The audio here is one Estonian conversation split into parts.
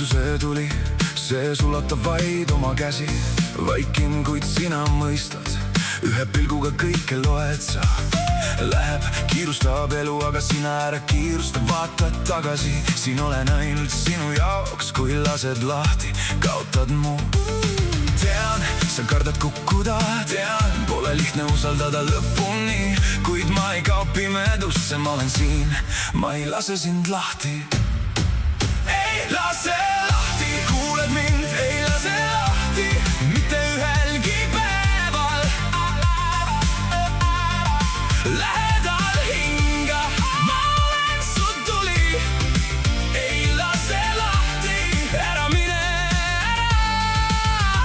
valitsuse tuli, see sulatab vaid oma käsi. Vaikin, kuid sina mõistad, ühe pilguga kõike loed sa. Läheb, kiirustab elu, aga sina ära kiirusta, vaatad tagasi. Siin olen ainult sinu jaoks, kui lased lahti, kaotad mu. Tean, sa kardad kukkuda, tean, pole lihtne usaldada lõpuni. Kuid ma ei kao pimedusse, ma olen siin, ma ei lase sind lahti. Ei lase lahti, kuuled mind, ei lase lahti, mitte ühelgi päeval. Lähedal hinga, ma olen su tuli. Ei lase lahti, ära mine ära.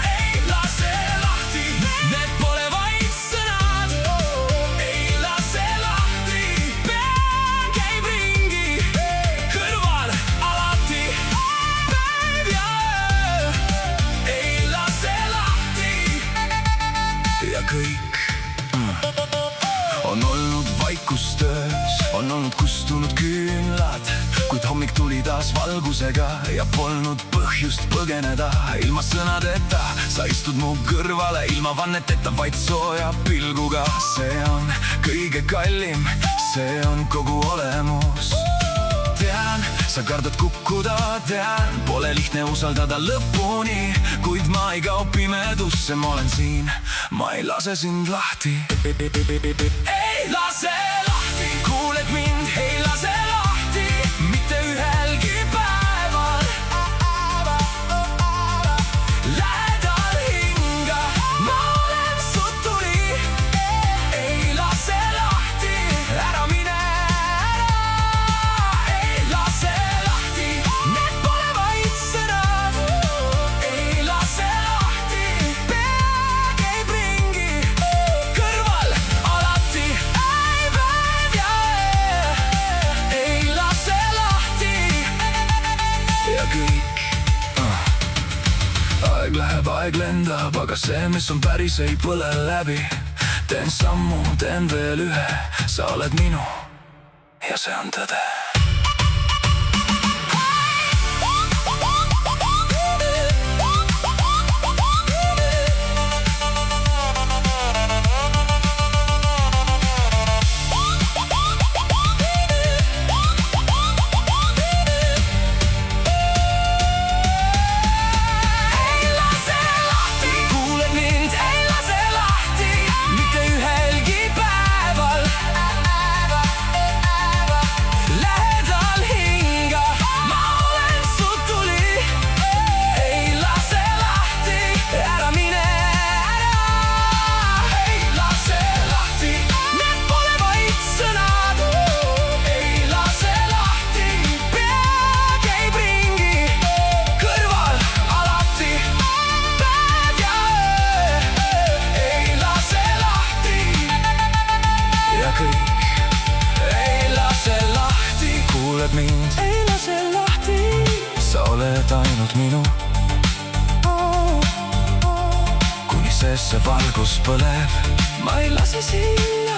Ei lase lahti, need pole vaid sõnad. Ei lase lahti, pea käib ringi, kõrval alati, päev ja öö. Ei lase lahti ja kõik on olnud vaikustöös, on olnud kustunud küünlad, kuid hommik tuli taas valgusega ja polnud põhjust põgeneda. Ilma sõnadeta sa istud mu kõrvale, ilma vanneteta, vaid sooja pilguga. See on kõige kallim, see on kogu olemus. Tean, sa kardad kukkuda, tean, pole lihtne usaldada lõpuni. Kuid ma ei kao pimedusse, ma olen siin, ma ei lase sind lahti. Ei lase lahti, kuuled mind, ei lase lahti, mitte ühelgi päeval. Lähedal hinga, ma olen su tuli. Ei lase lahti, ära mine ära. Ei lase lahti, need pole vaid sõnad. Ei lase lahti, pea käib ringi, kõrval alati, päev ja öö. Ei lase lahti ja kõik. Aeg läheb, aeg lendab, aga see, mis on päris, ei põle läbi. Teen sammu, teen veel ühe, sa oled minu ja see on tõde. Kuuled mind, ei lase lahti, sa oled ainult minu. Kuni sees see valgus põleb, ma ei lase sind